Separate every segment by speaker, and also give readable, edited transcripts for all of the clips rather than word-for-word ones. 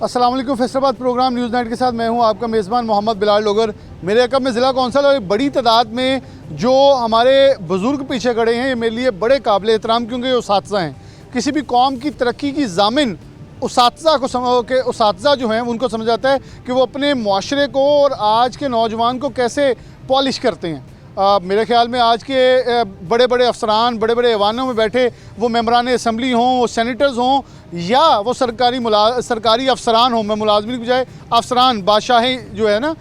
Speaker 1: अस्सलाम वालेकुम। Faisalabad programme news night के साथ मैं हूं आपका मेज़बान मोहम्मद बिलाल डोगर। मेरे अकब में ज़िला कौंसल और एक बड़ी तादाद में जो हमारे बुज़ुर्ग पीछे खड़े हैं, ये मेरे लिए बड़े काबिल एहतराम, क्योंकि ये उसातिज़ा हैं। किसी भी कौम की तरक्की की ज़ामिन उसातिज़ा को समझो कि उसातिज़ा जो हैं उनको समझ आता है कि वो अपने मुआशरे को और आज के नौजवान को कैसे पॉलिश करते हैं। मेरे ख़्याल में आज के बड़े बड़े अफसरान बड़े बड़े ऐवानों में बैठे, वो मेंबरान असम्बली हों, वो सेनेटर्स हों, या वो सरकारी अफसरान हों, मैं मुलाजमिन की बजाय अफसरान, बादशाही जो है ना,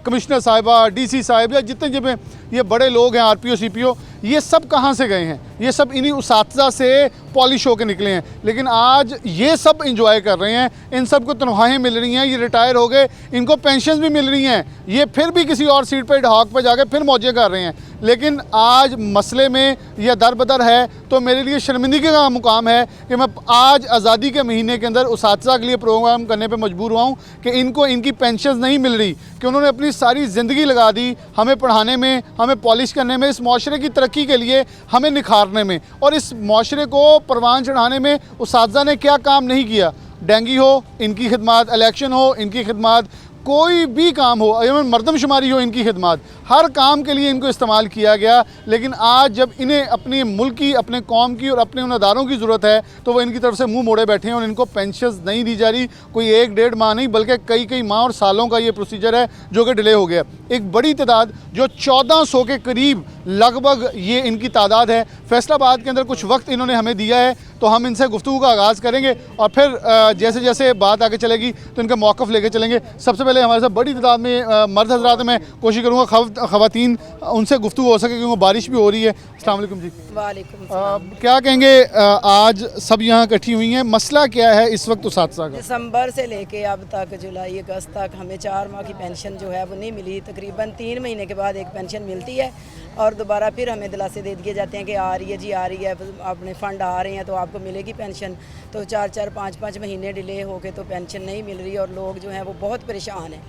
Speaker 1: कमिश्नर साहिबा, डीसी साहिब, या जितने जब ये बड़े लोग हैं, आरपीओ सीपीओ, ये सब कहाँ से गए हैं? ये सब इन्हीं उसातिज़ा से पॉलिश होकर निकले हैं। लेकिन आज ये सब इंजॉय कर रहे हैं, इन सब को तनख्वाहें मिल रही हैं, ये रिटायर हो गए, इनको पेंशन भी मिल रही हैं, ये फिर भी किसी और सीट पर ढाक पर जाकर फिर मौजे कर रहे हैं। लेकिन आज मसले में यह दर बदर है, तो मेरे लिए शर्मिंदगी का मुकाम है कि मैं आज आज़ादी के महीने के अंदर उसातिज़ा के लिए प्रोग्राम करने पे मजबूर हुआ हूँ कि इनको इनकी पेंशन नहीं मिल रही, कि उन्होंने अपनी सारी ज़िंदगी लगा दी हमें पढ़ाने में, हमें पॉलिश करने में, इस माशरे की तरक्की के लिए हमें निखारने में, और इस माशरे को परवान चढ़ाने में उसातिज़ा ने क्या काम नहीं किया। डेंगी हो, इनकी खिदमत, इलेक्शन हो, इनकी खिदमत, कोई भी काम हो, एवं मरदमशुमारी हो, इनकी खिदमत, हर काम के लिए इनको इस्तेमाल किया गया। लेकिन आज जब इन्हें अपनी मुल्क की, अपने कौम की और अपने उन अदारों की ज़रूरत है, तो वो इनकी तरफ से मुंह मोड़े बैठे हैं और इनको पेंशन नहीं दी जा रही। कोई 1-1.5 माह नहीं, बल्कि कई माह और सालों का ये प्रोसीजर है जो कि डिले हो गया। एक बड़ी तादाद जो 1400 के करीब लगभग ये इनकी तादाद है। फैसलाबाद के अंदर कुछ वक्त इन्होंने हमें दिया है, तो हम इनसे गुफ्तगू का आगाज़ करेंगे और फिर जैसे जैसे बात आगे चलेगी तो इनका मौक़िफ़ लेके चलेंगे। सबसे पहले हमारे साथ बड़ी तादाद में मर्द हज़रात, मैं कोशिश करूँगा ख़वातीन उनसे गुफ्तगू हो सके, क्योंकि बारिश भी हो रही है। अस्सलाम वालेकुम जी।
Speaker 2: वालेकुम सलाम।
Speaker 1: क्या कहेंगे, आज सब यहाँ इकट्ठी हुई हैं, मसला क्या है इस वक्त उसातिज़ा का?
Speaker 2: दिसंबर से लेके अब तक जुलाई अगस्त तक हमें 4 माह की पेंशन जो है वो नहीं मिली। तकरीबन 3 महीने के बाद एक पेंशन मिलती है और दोबारा फिर हमें दिलासे दे दिए जाते हैं कि आ रही है जी, आ रही है, अपने फ़ंड आ रहे हैं तो आपको मिलेगी पेंशन। तो 4-4, 5-5 महीने डिले हो के तो पेंशन नहीं मिल रही और लोग जो हैं वो बहुत परेशान हैं,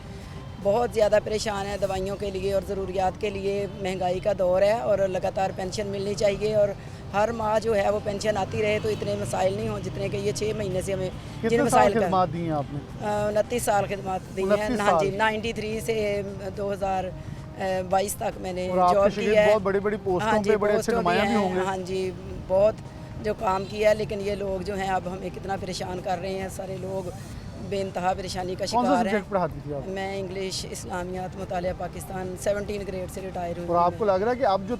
Speaker 2: बहुत ज़्यादा परेशान है दवाइयों के लिए और ज़रूरियात के लिए। महंगाई का दौर है और लगातार पेंशन मिलनी चाहिए और हर माह जो है वो पेंशन आती रहे तो इतने मसाइल नहीं हो जितने कि ये 6 महीने से हमें जिन मसाइल का
Speaker 1: दी हैं आपने?
Speaker 2: 29 साल खिदमत दी है। हाँ जी, 93 से 2022 तक मैंने जॉब की है।
Speaker 1: बहुत बड़ी पोस्टों पे बड़े अच्छे नुमाया भी होंगे।
Speaker 2: हाँ जी, बहुत जो काम किया है। लेकिन ये लोग जो हैं अब हमें कितना परेशान कर रहे हैं, सारे लोग बेइंतहा परेशानी का शिकार है।
Speaker 1: पढ़ाती थी आप?
Speaker 2: मैं इंग्लिश, इस्लामियात, मुतालिया पाकिस्तान 17 ग्रेड से रिटायर हुई।
Speaker 1: और आपको लग रहा है कि अब जो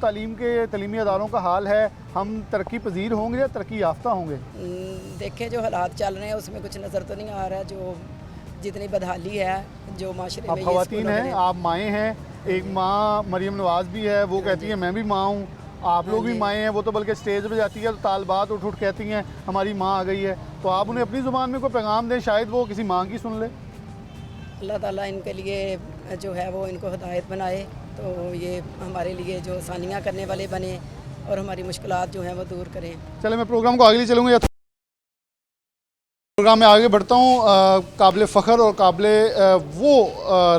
Speaker 1: तलीमी अदारों का हाल है, हम तरक्की पजीर होंगे या तरक्की याफ्ता होंगे?
Speaker 2: देखें जो हालात चल रहे हैं उसमें कुछ नज़र तो नहीं आ रहा, जो जितनी बदहाली है जो माशरे में।
Speaker 1: आप ख़वातीन हैं, आप माएँ हैं, एक माँ मरियम नवाज़ भी है, वो कहती है मैं भी माँ हूँ, आप लोग भी माएँ हैं, वो तो बल्कि स्टेज पे जाती है तो तालबात उठ कहती हैं हमारी माँ आ गई है। तो आप उन्हें अपनी ज़ुबान में कोई पैगाम दें, शायद वो किसी माँ की सुन ले।
Speaker 2: अल्लाह ताला इनके लिए जो है वो इनको हिदायत बनाए, तो ये हमारे लिए जो आसानियाँ करने वाले बने और हमारी मुश्किलात जो हैं वो दूर करें।
Speaker 1: चले, मैं प्रोग्राम को आगे ले चलूँगा। प्रोग्राम में आगे बढ़ता हूँ। काबिल फ़ख्र और काबिल वो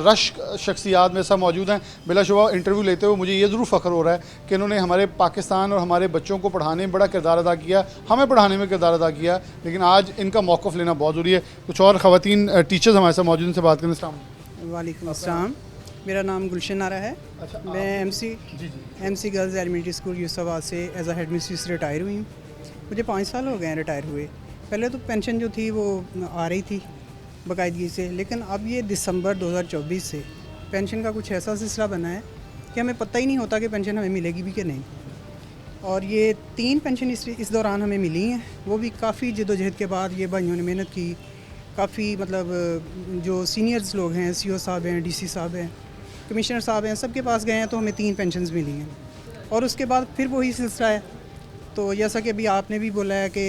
Speaker 1: रश्क शख्सियात में सब मौजूद हैं। बिलाशुबा इंटरव्यू लेते हुए मुझे ये ज़रूर फ़ख्र हो रहा है कि इन्होंने हमारे पाकिस्तान और हमारे बच्चों को पढ़ाने में बड़ा किरदार अदा किया, हमें पढ़ाने में किरदार अदा किया। लेकिन आज इनका मौक़िफ़ लेना बहुत ज़रूरी है। कुछ और ख़वातीन टीचर्स हमारे साथ मौजूद, उनसे बात करें।
Speaker 3: वालेकुम अस्सलाम। मेरा नाम गुलशन नारा है।
Speaker 1: अच्छा,
Speaker 3: मैं MC girls elementary school Yusufabad से as a headmistress retire हुई हूँ। मुझे 5 साल हो गए हैं रिटायर हुए। पहले तो पेंशन जो थी वो आ रही थी बाकायदगी से, लेकिन अब ये दिसंबर 2024 से पेंशन का कुछ ऐसा सिलसिला बना है कि हमें पता ही नहीं होता कि पेंशन हमें मिलेगी भी कि नहीं। और ये 3 पेंशन इस दौरान हमें मिली हैं, वो भी काफ़ी जद्दोजहद के बाद ये भाइयों ने मेहनत की। काफ़ी मतलब जो सीनियर्स लोग हैं, सीओ साहब हैं, डीसी साहब हैं, कमिश्नर साहब हैं, सबके पास गए हैं तो हमें 3 पेंशन्स मिली हैं। और उसके बाद फिर वही सिलसिला है। तो जैसा कि अभी आपने भी बोला है कि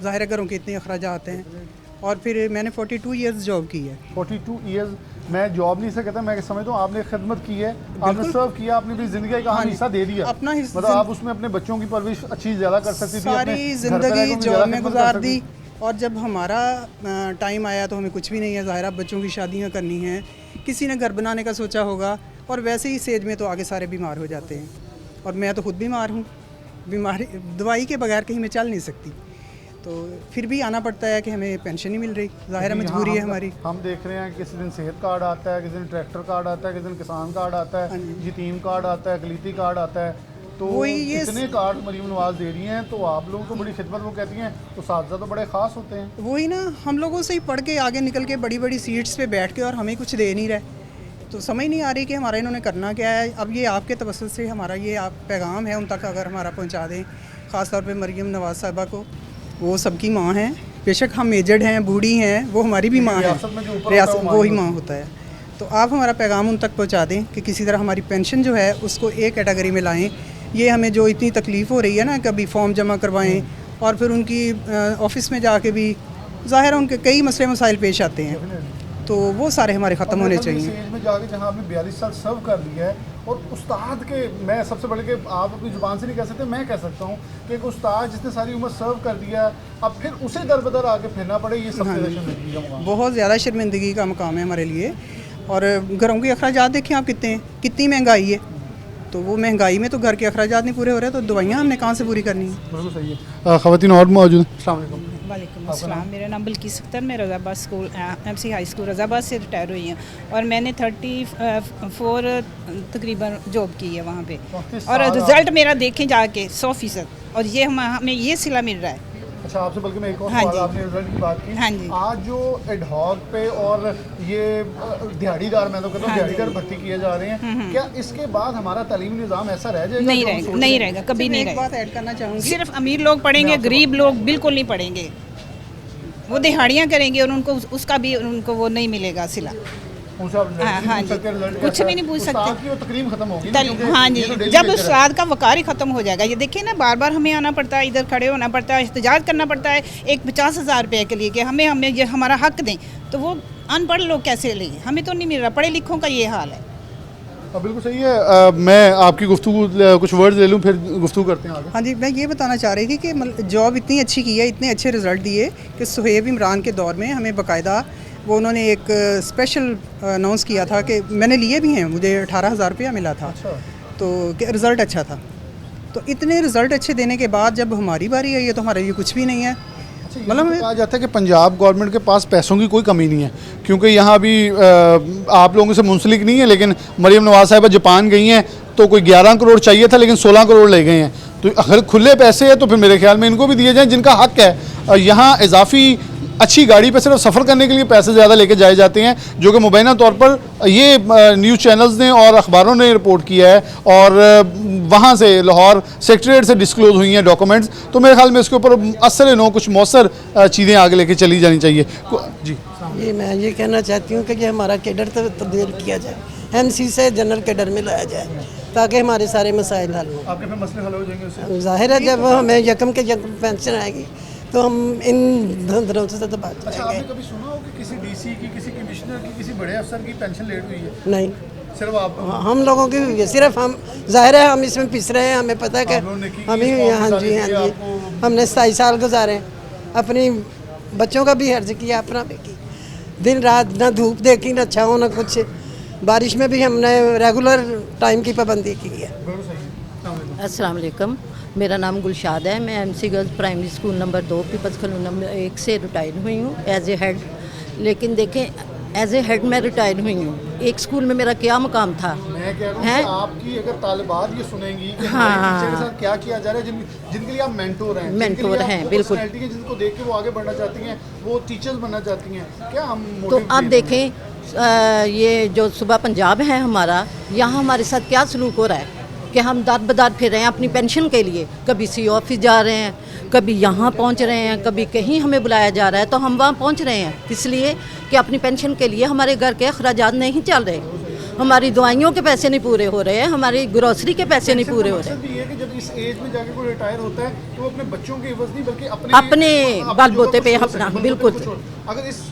Speaker 3: ज़ाहिर घरों के इतने अखराजात हैं, और फिर मैंने 42 ईयर्स जॉब की है।
Speaker 1: 42 ईयर्स मैं जॉब नहीं से कहता, मैं समझता हूँ आपने खिदमत की है, आपने सर्व किया, आपने अपनी ज़िंदगी का हिस्सा दे दिया
Speaker 3: अपना हिस्सा,
Speaker 1: मतलब आप उसमें अपने बच्चों की परवरिश अच्छी ज़्यादा कर सकती थी,
Speaker 3: सारी ज़िंदगी जॉब में गुजार दी। और जब हमारा टाइम आया तो हमें कुछ भी नहीं है, ज़ाहिर बच्चों की शादियाँ करनी हैं, किसी ने घर बनाने का सोचा होगा, और वैसे ही सेज में तो आगे सारे बीमार हो जाते हैं। और मैं तो खुद बीमार हूँ, बीमारी दवाई के बगैर कहीं मैं चल नहीं सकती। तो फिर भी आना पड़ता है कि हमें पेंशन नहीं मिल रही, ज़ाहिर है मजबूरी है हमारी।
Speaker 1: हम देख रहे हैं किसी दिन सेहत कार्ड आता है, किसी दिन ट्रैक्टर कार्ड आता है, किसी दिन किसान कार्ड आता है, यतीम कार्ड आता है, अकलीती कार्ड आता है, तो
Speaker 3: वही ये
Speaker 1: इतने कार्ड मरीम नवाज दे रही हैं, तो आप लोगों को बड़ी खिदमत, वो कहती हैं उस्ताद तो बड़े ख़ास होते हैं।
Speaker 3: वही ना, हम लोगों से ही पढ़ के आगे निकल के बड़ी बड़ी सीट्स पे बैठ के और हमें कुछ दे नहीं रहे, तो समझ नहीं आ रही कि हमारा इन्होंने करना क्या है। अब ये आपके तवज्जुह से हमारा ये आप पैगाम है उन तक अगर हमारा पहुंचा दें, ख़ास तौर पे मरीम नवाज साहिबा को, वो सबकी माँ हैं, बेशक हम एजड हैं, बूढ़ी हैं, वो हमारी भी माँ है,
Speaker 1: रियासत में जो ऊपर
Speaker 3: रियासत
Speaker 1: होता है वो
Speaker 3: वही माँ होता है। तो आप हमारा पैगाम उन तक पहुँचा दें कि किसी तरह हमारी पेंशन जो है उसको एक कैटेगरी में लाएँ। ये हमें जो इतनी तकलीफ़ हो रही है ना, कभी फॉर्म जमा करवाएं और फिर उनकी ऑफिस में जाके भी ज़ाहिर है उनके कई मसले मसाइल पेश आते हैं, तो वो सारे हमारे ख़त्म होने चाहिए।
Speaker 1: एज में जाके जहाँ आपने 42 साल सर्व कर लिया है, और उस्ताद के, मैं सबसे बड़े कि आप अपनी ज़ुबान से नहीं कह सकते, मैं कह सकता हूँ कि एक उस्ताद जिसने सारी उम्र सर्व कर दिया, अब फिर उसे दर बदर आके फिरना पड़े, ये सबसे शर्मिंदगी का मुकाम।
Speaker 3: बहुत ज़्यादा शर्मिंदगी का मुकाम है हमारे लिए। और घरों के अखराजात देखें आप कितने हैं, कितनी महंगाई है, तो वो महंगाई में तो घर के अखराजात नहीं पूरे हो रहे, तो दवाइयाँ हमने कहाँ से पूरी करनी है।
Speaker 1: बिल्कुल सही है। ख़वातीन और मौजूद हैं। अस्सलाम वालेकुम।
Speaker 4: वालेकुम अस्सलाम। मेरा नाम बल्कीस अख्तर, मैं रज़ाबाद स्कूल MC हाई स्कूल रज़ाबाद से रिटायर हुई हूँ, और मैंने 34 तकरीबन जॉब की है वहाँ पे, और रिज़ल्ट मेरा देखें जाके 100%, और ये हमें ये सिला मिल रहा है।
Speaker 1: अच्छा, आपसे बल्कि मैं एक और
Speaker 4: हाँ
Speaker 1: सवाल,
Speaker 4: जी।
Speaker 1: आपने रिजल्ट की बात की,
Speaker 4: हाँ जी।
Speaker 1: आज जो एडहॉक पे और ये दिहाड़ीदार, मैं तो कहता हूँ
Speaker 4: हाँ जी।
Speaker 1: दिहाड़ीदार भर्ती किए जा रहे हैं, क्या इसके बाद हमारा तालीमी निज़ाम ऐसा रह जाएगा?
Speaker 4: नहीं
Speaker 1: जो हम
Speaker 4: रहेगा,
Speaker 1: सोच
Speaker 4: नहीं
Speaker 1: रहे हैं?
Speaker 4: रहेगा, कभी नहीं
Speaker 3: एक
Speaker 4: रहेगा।
Speaker 3: बात ऐड करना चाहूँगी,
Speaker 4: सिर्फ अमीर लोग पढ़ेंगे, गरीब लोग बिल्कुल नहीं पढ़ेंगे। वो दिहाड़ियाँ करेंगे और उनको उसका भी उनको वो नहीं मिलेगा सिला।
Speaker 1: उनसे आप
Speaker 4: हाँ,
Speaker 1: नहीं
Speaker 4: हाँ
Speaker 1: पूछ सकते
Speaker 4: जी,
Speaker 1: रिजल्ट
Speaker 4: कुछ
Speaker 1: कैसा
Speaker 4: भी
Speaker 1: है?
Speaker 4: नहीं पूछ
Speaker 1: उस्ताद
Speaker 4: सकते।
Speaker 1: की वो तकरीम खत्म होगी ना, क्योंकि
Speaker 4: हाँ
Speaker 1: ये
Speaker 4: जी,
Speaker 1: तो डेली
Speaker 4: जब
Speaker 1: वेजर है।
Speaker 4: उस्ताद का वकार ही ख़त्म हो जाएगा। ये देखिए ना, बार बार हमें आना पड़ता है, इधर खड़े होना पड़ता है, एहतजाज करना पड़ता है एक 50,000 रुपये के लिए कि हमें ये हमारा हक दें, तो वो अनपढ़ लोग कैसे लेंगे? हमें तो नहीं मिल रहा, पढ़े लिखों का ये हाल है।
Speaker 1: बिल्कुल सही है। मैं आपकी गुफ्तगू कुछ वर्ड्स ले लूँ, फिर गुफ्तगू करते हैं आगे।
Speaker 3: हाँ जी, मैं ये बताना चाह रही थी कि जॉब इतनी अच्छी की है, इतने अच्छे रिज़ल्ट दिए कि सुहेब इमरान के दौर में हमें बाकायदा वो उन्होंने एक स्पेशल अनाउंस किया था कि मैंने लिए भी हैं, मुझे 18,000 रुपया मिला था।
Speaker 1: अच्छा।
Speaker 3: तो रिज़ल्ट अच्छा था। तो इतने रिज़ल्ट अच्छे देने के बाद जब हमारी बारी आई है तो हमारे लिए कुछ भी नहीं है।
Speaker 1: मतलब कहा जाता है कि पंजाब गवर्नमेंट के पास पैसों की कोई कमी नहीं है, क्योंकि यहाँ अभी आप लोगों से मुंसलिक नहीं है, लेकिन मरीम नवाज साहिबा जापान गई हैं तो कोई 11 करोड़ चाहिए था, लेकिन 16 करोड़ ले गए हैं। तो अगर खुले पैसे हैं तो फिर मेरे ख्याल में इनको भी दिए जाएँ जिनका हक है। यहाँ इजाफी अच्छी गाड़ी पे सिर्फ सफ़र करने के लिए पैसे ज़्यादा लेके जाए जाते हैं, जो कि मुबैना तौर पर ये न्यूज़ चैनल्स ने और अखबारों ने रिपोर्ट किया है, और वहाँ से लाहौर सेक्रेटरीट से डिस्क्लोज़ हुई हैं डॉक्यूमेंट्स। तो मेरे ख्याल में इसके ऊपर असल नो कुछ मौसर चीज़ें आगे लेके चली जानी चाहिए। जी,
Speaker 5: ये मैं ये कहना चाहती हूँ कि ये हमारा कैडर तब्दील किया जाए, MC से जनरल कैडर में लाया जाए, ताकि हमारे सारे मसाइल हल हों।
Speaker 1: आपके फिर मसले हल हो जाएंगे उससे।
Speaker 5: जाहिर है जब हमें यकम के यकम पेंशन आएगी तो हम इन धंधरों से तो बच
Speaker 1: अच्छा,
Speaker 5: जाएंगे।
Speaker 1: आपने कभी सुना हो कि किसी DC की, किसी कमिश्नर की, किसी बड़े अफसर की पेंशन लेट हुई है?
Speaker 5: नहीं,
Speaker 1: सिर्फ आप
Speaker 5: हम लोगों की हुई है, सिर्फ हम, जाहिर है हम इसमें पिस रहे हैं, हमें पता है
Speaker 1: आप लोगों ने की,
Speaker 5: कि हम ही,
Speaker 1: इस कौम
Speaker 5: हाँ
Speaker 1: के
Speaker 5: जी,
Speaker 1: साथ
Speaker 5: हाँ
Speaker 1: किया,
Speaker 5: जी,
Speaker 1: आपको-
Speaker 5: हमने 27 साल गुजारे, अपनी बच्चों का भी हर्ज किया, अपना भी किया, दिन रात ना धूप देखी, ना छाँव, ना कुछ, बारिश में भी हमने रेगुलर टाइम की पाबंदी की है।
Speaker 6: अस्सलाम वालेकुम, मेरा नाम गुलशाद है। मैं MC girls primary school number 2 people's colony number 1 से रिटायर हुई हूँ एज ए हेड। लेकिन देखें, एज ए हेड मैं रिटायर हुई हूँ, एक स्कूल में मेरा क्या मुकाम था।
Speaker 1: मैं कह रहा हूँ
Speaker 6: हैं?
Speaker 1: कि आपकी अगर तालिबात ये सुनेंगी कि
Speaker 6: हाँ,
Speaker 1: हमारे टीचर के साथ क्या किया जा रहा है, जिनके लिए आप मेंटोर हैं,
Speaker 6: मेंटोर हैं, बिल्कुल।
Speaker 1: जिनको देख के वो आगे बढ़ना चाहती हैं, वो टीचर्स बनना चाहती हैं, क्या हम
Speaker 6: तो
Speaker 1: motive
Speaker 6: अब
Speaker 1: create
Speaker 6: देखें, ये जो सुबह पंजाब है हमारा, यहाँ हमारे साथ क्या सलूक हो रहा है कि हम दाद बदार फिर रहे हैं अपनी पेंशन के लिए। कभी CO ऑफिस जा रहे हैं, कभी यहाँ पहुँच रहे हैं, कभी कहीं हमें बुलाया जा रहा है तो हम वहाँ पहुँच रहे हैं, इसलिए कि अपनी पेंशन के लिए हमारे घर के अखराजात नहीं चल रहे, हमारी दवाइयों के पैसे नहीं पूरे हो रहे हैं, हमारी ग्रोसरी के पैसे नहीं पूरे हो रहे।
Speaker 1: मकसद भी ये है कि जब इस एज में जाके कोई रिटायर होता है तो वो अपने बच्चों के इवज नहीं बल्कि अपने
Speaker 6: अपने बलबूते पे
Speaker 1: कुछ
Speaker 6: अपना,
Speaker 1: बलबूते पे
Speaker 6: बिल्कुल।
Speaker 1: कुछ और। अगर इस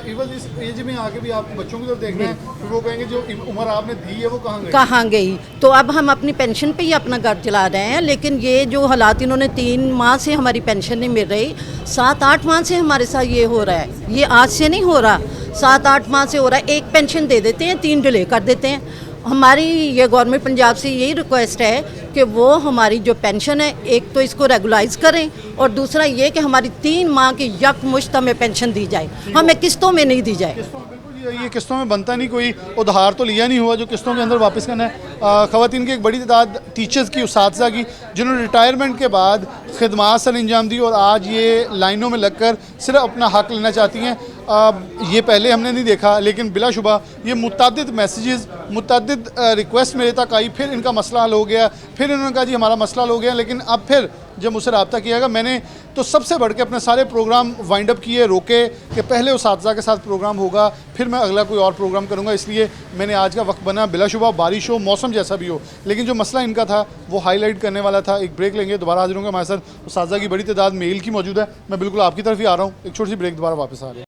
Speaker 1: इवज इस एज में आके भी आपको बच्चों की तरफ देखना है तो वो कहेंगे जो उम्र आपने दी है वो कहाँ गई?
Speaker 6: कहाँ गई? तो अब हम अपनी पेंशन पे ही अपना घर चला रहे हैं, लेकिन ये जो हालात इन्होंने 3 माह से हमारी पेंशन नहीं मिल रही, 7-8 माह से हमारे साथ ये हो रहा है, ये आज से नहीं हो रहा, 7-8 माह से हो रहा है। एक पेंशन दे देते हैं, 3 डिले कर देते हैं, हमारी ये गवर्नमेंट पंजाब से यही रिक्वेस्ट है कि वो हमारी जो पेंशन है एक तो इसको रेगुलाइज करें और दूसरा ये कि हमारी 3 माह की यकमुश्त हमें पेंशन दी जाए, हमें किस्तों में नहीं दी जाए।
Speaker 1: ये किस्तों में बनता नहीं, कोई उधार तो लिया नहीं हुआ जो किस्तों के अंदर वापस करना है। ख़वातीन की एक बड़ी तादाद टीचर्स की, उसातिज़ा की, जिन्होंने रिटायरमेंट के बाद खिदमात सर अंजाम दी और आज ये लाइनों में लगकर सिर्फ अपना हक़ लेना चाहती हैं। ये पहले हमने नहीं देखा, लेकिन बिलाशुबा ये मुतअद्दिद मैसेजेस, मुतअद्दिद रिक्वेस्ट मेरे तक आई, फिर इनका मसला हल हो गया, फिर इन्होंने कहा जी हमारा मसला हल हो गया। लेकिन अब फिर जब मुझसे रब्ता किया गया, मैंने तो सबसे बढ़ के अपने सारे प्रोग्राम वाइंड अप किए, रोके कि पहले उसातिज़ा के साथ प्रोग्राम होगा, फिर मैं अगला कोई और प्रोग्राम करूँगा। इसलिए मैंने आज का वक्त बना, बिलाशुबा बारिश हो, मौसम जैसा भी हो, लेकिन जो मसला इनका था वो हाईलाइट करने वाला था। एक ब्रेक लेंगे, दोबारा हाजिर होंगे। हमारे साथ उसातिज़ा की बड़ी तादाद मेल की मौजूद है। मैं बिल्कुल आपकी तरफ ही आ रहा हूँ, एक छोटी सी ब्रेक, दोबारा वापस आ रहे हैं।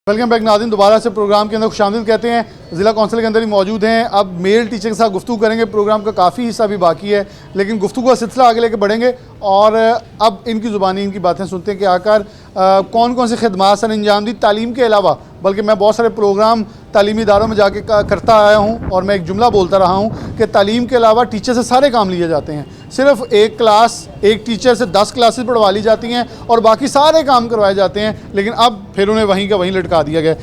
Speaker 1: वेलकम बैक नाज़रीन, दोबारा से प्रोग्राम के अंदर खुशामदीद कहते हैं। ज़िला कौंसिल के अंदर ही मौजूद हैं। अब मेल टीचर के साथ गुफ्तगू करेंगे। प्रोग्राम का काफ़ी हिस्सा भी बाकी है, लेकिन गुफ्तगू का सिलसिला आगे लेके बढ़ेंगे और अब इनकी ज़ुबानी इनकी बातें सुनते हैं कि आकर कौन कौन सी खिदमात सर अंजाम दी तालीम के अलावा। बल्कि मैं बहुत सारे प्रोग्राम तालीमी इदारों में जाके करता आया हूँ और मैं एक जुमला बोलता रहा हूँ कि तालीम के अलावा टीचर से सारे काम लिए जाते हैं। सिर्फ एक क्लास, एक टीचर से 10 क्लासेस पढ़वा ली जाती हैं और बाकी सारे काम करवाए जाते हैं, लेकिन अब फिर उन्हें वहीं का वहीं लटका दिया गया।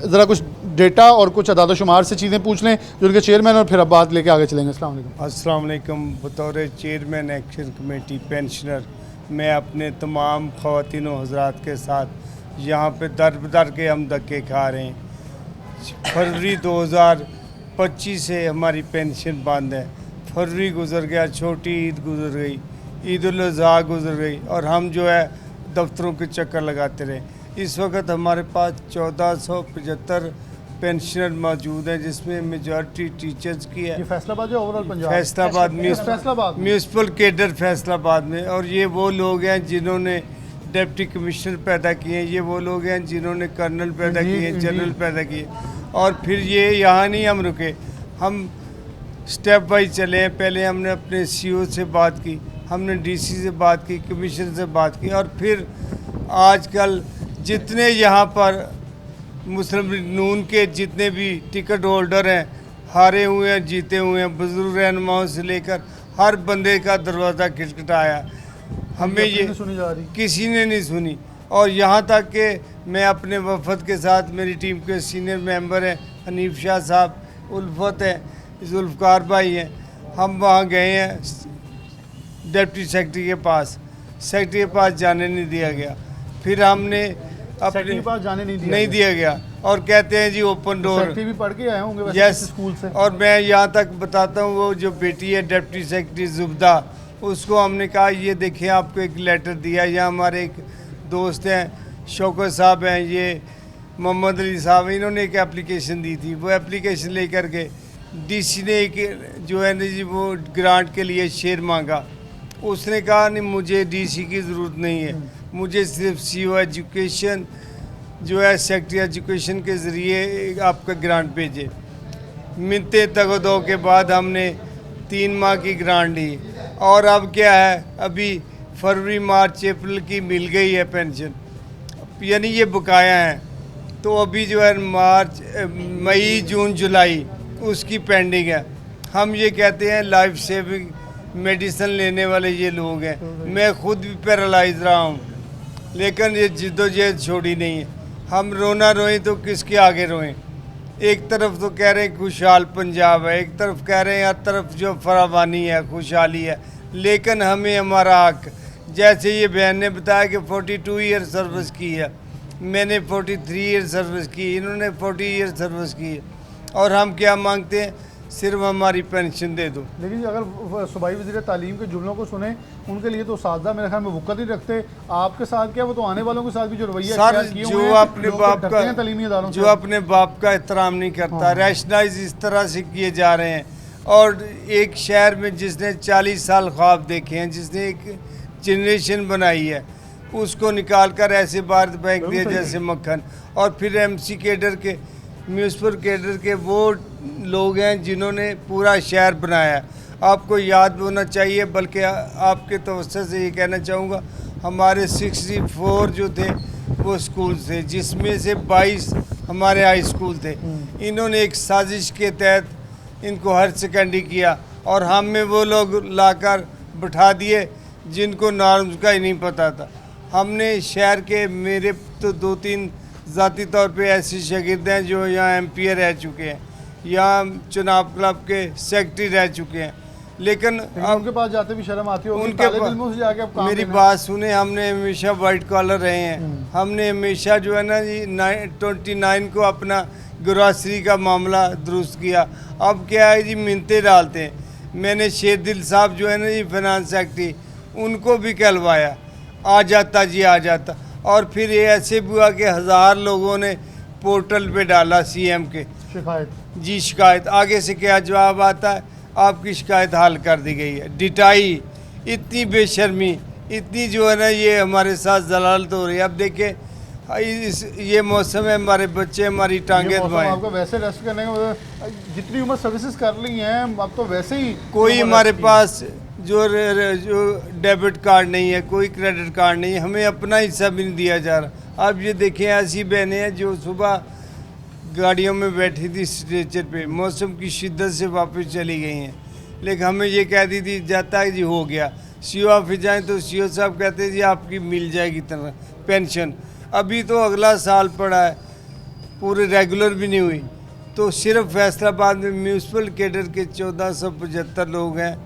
Speaker 1: ज़रा कुछ डेटा और कुछ अदाद शुमार से चीज़ें पूछ लें जो उनके चेयरमैन, और फिर अब बात लेके आगे चलेंगे।
Speaker 7: अस्सलाम वालेकुम। बतौर चेयरमैन एक्शन कमेटी पेंशनर, मैं अपने तमाम ख़वातीन व हज़रात के साथ यहाँ पे दर बदर के हम धक्के खा रहे हैं। फरवरी 2025 से हमारी पेंशन बंद है। फरवरी गुजर गया, छोटी ईद गुजर गई, ईद उल अज़हा गुजर गई और हम जो है दफ्तरों के चक्कर लगाते रहे। इस वक्त हमारे पास 1475 पेंशनर मौजूद हैं, जिसमें मेजॉरिटी टीचर्स की है।
Speaker 1: ये फैसलाबाद या overall Punjab?
Speaker 7: Faisalabad municipal cadre Faisalabad में। और ये वो लोग हैं जिन्होंने डिप्टी कमिश्नर पैदा किए हैं, ये वो लोग हैं जिन्होंने कर्नल पैदा किए हैं, जनरल पैदा किए। और फिर ये यहाँ नहीं हम रुके, हम स्टेप वाइज चले हैं। पहले हमने अपने सीओ से बात की, हमने डीसी से बात की, कमिश्नर से बात की, और फिर आजकल जितने यहाँ पर मुस्लिम नून के जितने भी टिकट होल्डर हैं, हारे हुए हैं, जीते हुए हैं, बुजुर्ग रहनुमाओं से लेकर हर बंदे का दरवाज़ा खटखटाया, हमें ये किसी ने नहीं सुनी। और यहाँ तक कि मैं अपने वफद के साथ, मेरी टीम के सीनियर मेंबर हैं, हनीफ शाह साहब, उल्फत है, जुल्फ़कार भाई हैं, हम वहाँ गए हैं डिप्टी सेक्रेटरी के पास। सेक्रेटरी के पास जाने नहीं दिया गया। फिर हमने अपने
Speaker 1: पास जाने
Speaker 7: नहीं दिया गया और कहते हैं जी ओपन डोर।
Speaker 1: भी पढ़ के आए होंगे
Speaker 7: यस
Speaker 1: स्कूल से।
Speaker 7: और मैं यहाँ तक बताता हूँ, वो जो बेटी है डिप्टी सेक्रेटरी जुबदा, उसको हमने कहा ये देखिए आपको एक लेटर दिया। यहाँ हमारे एक दोस्त हैं शौकत साहब हैं, ये मोहम्मद अली साहब, इन्होंने एक एप्लीकेशन दी थी। वो एप्लीकेशन लेकर के डीसी ने एक जो है ना जी वो ग्रांट के लिए शेयर मांगा। उसने कहा नहीं मुझे डीसी की ज़रूरत नहीं है, मुझे सिर्फ सीओ एजुकेशन जो है सेक्रेटरी एजुकेशन के ज़रिए आपका ग्रांट भेजे। मिलते तगदो के बाद हमने 3 माह की ग्रांट ली और अब क्या है, अभी फरवरी मार्च अप्रैल की मिल गई है पेंशन, यानी ये बकाया है। तो अभी जो है मार्च मई जून जुलाई उसकी पेंडिंग है। हम ये कहते हैं लाइफ सेविंग मेडिसिन लेने वाले ये लोग हैं। मैं खुद भी पैरालाइज रहा हूँ, लेकिन ये जिद्दोजहद छोड़ी नहीं है। हम रोना रोएं तो किसके आगे रोएं। एक तरफ तो कह रहे हैं खुशहाल पंजाब है, एक तरफ कह रहे हैं हर तरफ जो फरावानी है, खुशहाली है, लेकिन हमें हमारा हक, जैसे ये बहन ने बताया कि 42 ईयर सर्विस की है, मैंने 43 ईयर सर्विस की, इन्होंने 40 ईयर सर्विस की है, और हम क्या मांगते हैं, सिर्फ हमारी पेंशन दे दो।
Speaker 1: लेकिन अगर सूबाई वज़ीर तालीम के जुमलों को सुने, उनके लिए तो सादा मेरे ख्याल में वक़्त ही रखते। आपके साथ क्या, वो तो आने वालों के साथ भी जो रवैया
Speaker 7: सर जो अपने बाप का जो अपने बाप का एहतराम नहीं करता, रैशनाइज इस तरह से किए जा रहे हैं। और एक शहर में जिसने 40 साल ख्वाब देखे हैं, जिसने एक जनरेशन बनाई है, उसको निकाल कर ऐसे बाहर फेंक दिया जैसे मक्खन। और फिर MC कैडर के, म्यूनसिपल कैडर के वो लोग हैं जिन्होंने पूरा शहर बनाया है। आपको याद होना चाहिए, बल्कि आपके तवज्जो से ये कहना चाहूँगा, हमारे 64 जो थे वो स्कूल से, जिसमें से 22 हमारे हाई स्कूल थे। इन्होंने एक साजिश के तहत इनको हायर सेकेंडरी किया और हम में वो लोग लाकर बिठा दिए जिनको नॉर्म्स का ही नहीं पता था। हमने शहर के, मेरे तो 2-3 ज़ाती तौर पे ऐसे शागिर्द हैं जो यहाँ एम्पियर रह चुके हैं, यहाँ चुनाव क्लब के सेक्रेटरी रह चुके हैं, लेकिन अब
Speaker 1: उनके पास जाते भी शर्म आती होगी,
Speaker 7: उनके
Speaker 1: तालिब इल्मों से जाके अब काम
Speaker 7: मेरी
Speaker 1: लेना।
Speaker 7: बात सुने, हमने हमेशा वाइट कॉलर रहे हैं। हमने हमेशा जो है ना जी 29 को अपना ग्रॉसरी का मामला दुरुस्त किया। अब क्या है जी, मिन्नतें डालते हैं। मैंने शेरदिल साहब जो है ना जी फाइनेंस सेक्रेटरी, उनको भी कहलवाया, आ जाता जी आ जाता। और फिर ये ऐसे हुआ कि 1000 लोगों ने पोर्टल पे डाला सीएम के
Speaker 1: शिकायत।
Speaker 7: जी शिकायत। आगे से क्या जवाब आता है, आपकी शिकायत हल कर दी गई है। डिटाई, इतनी बेशर्मी, इतनी जो है ना ये हमारे साथ जलालत हो रही है। अब देखिए ये मौसम है, हमारे बच्चे हमारी टांगे
Speaker 1: ये मौसम
Speaker 7: दबाएं।
Speaker 1: आपको वैसे रेस्ट करने का मतलब, जितनी उम्र सर्विसेज कर ली हैं अब तो वैसे ही
Speaker 7: कोई
Speaker 1: उम्र
Speaker 7: हमारे
Speaker 1: रेस्ट की।
Speaker 7: पास जो डेबिट कार्ड नहीं है, कोई क्रेडिट कार्ड नहीं है, हमें अपना हिस्सा भी नहीं दिया जा रहा। अब ये देखें, ऐसी बहनें हैं जो सुबह गाड़ियों में बैठी थी स्ट्रेचर पे, मौसम की शिद्दत से वापस चली गई हैं, लेकिन हमें ये कह दी थी जाता है जी हो गया। सीओ ऑफिस जाएँ तो सीओ साहब कहते हैं जी आपकी मिल जाएगी पेंशन। अभी तो अगला साल पड़ा है, पूरे रेगुलर भी नहीं हुई। तो सिर्फ फैसलाबाद में म्यूनसिपल कैडर के 1475 लोग हैं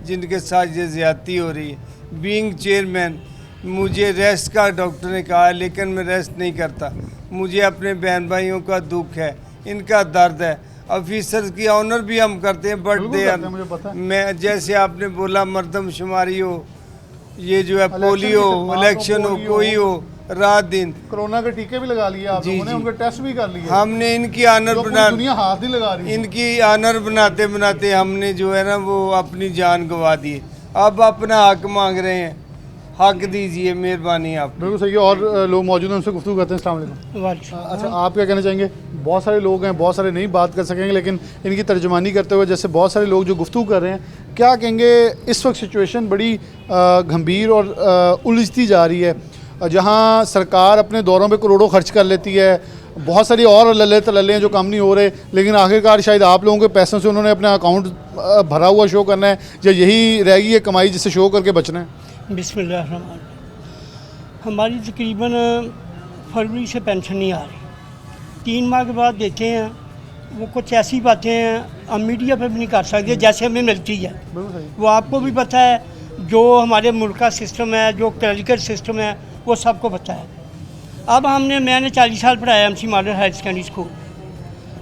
Speaker 7: जिनके साथ ये ज़्यादती हो रही है। बीइंग चेयरमैन, मुझे रेस्ट का डॉक्टर ने कहा है, लेकिन मैं रेस्ट नहीं करता। मुझे अपने बहन भाइयों का दुख है, इनका दर्द है। ऑफिसर की ऑनर भी हम करते हैं, बट
Speaker 1: बिल्कुल
Speaker 7: दे
Speaker 1: करते हैं, मुझे पता है।
Speaker 7: मैं जैसे आपने बोला मर्दमशुमारी हो, ये जो है
Speaker 1: इलेक्शन की
Speaker 7: पोलियो,
Speaker 1: खिदमत हो,
Speaker 7: इलेक्शन हो,
Speaker 1: पोलियो
Speaker 7: कोई हो, रात दिन
Speaker 1: कोरोना के टीके भी लगा लिए आप
Speaker 7: जी,
Speaker 1: लोगों ने,
Speaker 7: जी।
Speaker 1: उनके टेस्ट भी कर लिए।
Speaker 7: हमने इनकी आनर
Speaker 1: जो पूरी
Speaker 7: बना
Speaker 1: दुनिया हाथ नहीं लगा रही है।
Speaker 7: इनकी आनर बनाते बनाते हमने जो है ना वो अपनी जान गंवा दी। अब अपना हक मांग रहे हैं, हक दीजिए, मेहरबानी आप।
Speaker 1: बिल्कुल सही है। और लोग मौजूद हैं, उनसे गुफ्तगू करते हैं। अस्सलाम वालेकुम। अच्छा, आप क्या कहना चाहेंगे? बहुत सारे लोग हैं, बहुत सारे नहीं बात कर सकेंगे, लेकिन इनकी तर्जुमानी करते हुए जैसे बहुत सारे लोग जो गुफ्तगू कर रहे हैं, क्या कहेंगे? इस वक्त सिचुएशन बड़ी गंभीर और उलझती जा रही है, जहां सरकार अपने दौरों पे करोड़ों खर्च कर लेती है, बहुत सारी और लल्ले तलल्ले हैं जो काम नहीं हो रहे, लेकिन आखिरकार शायद आप लोगों के पैसों से उन्होंने अपना अकाउंट भरा हुआ शो करना है, या यही रहेगी ये कमाई जिससे शो करके बचना है?
Speaker 8: बिस्मिल्लाह। हमारी तकरीबन फरवरी से पेंशन नहीं आ रही, 3 माह के बाद देते हैं। वो कुछ ऐसी बातें हैं हम मीडिया पर भी नहीं कर सकते जैसे हमें मिलती है।
Speaker 1: बिल्कुल सही।
Speaker 8: वो आपको भी पता है, जो हमारे मुल्क का सिस्टम है, जो क्लरिकल सिस्टम है, वो सबको पता है। अब मैंने 40 साल पढ़ाया MC model higher secondary school.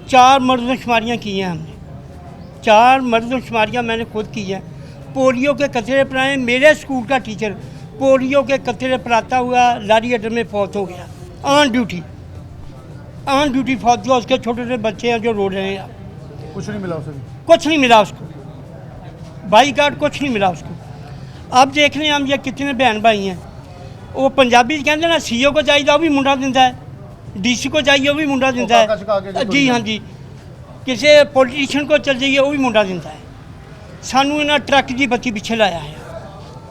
Speaker 8: 4 मर्दमशुमारियाँ की हैं हमने, 4 मर्दमशुमारियाँ मैंने खुद की हैं। पोलियो के कतरे पिलाए, मेरे स्कूल का टीचर पोलियो के कतरे पिलाता हुआ लारी अड्डे में फौत हो गया, ऑन ड्यूटी फौत हुआ। उसके छोटे छोटे बच्चे हैं जो रो रहे हैं।
Speaker 1: कुछ नहीं मिला उसे भी।
Speaker 8: कुछ नहीं मिला उसको, बाई कार्ड कुछ नहीं मिला उसको। अब देख लें हम ये कितने बहन भाई हैं। वो पंजाबी कहते ना, सीओ को चाहिए वो भी मुंडा दिंदा है, डीसी को चाहिए वो भी मुंडा दिंदा
Speaker 1: काका चका के
Speaker 8: है। जी हाँ जी, किसी पॉलिटिशियन को चल जाइए वो भी मुंडा दिंदा है। सानू इन्हें ट्रक की बत्ती पिछे लाया है,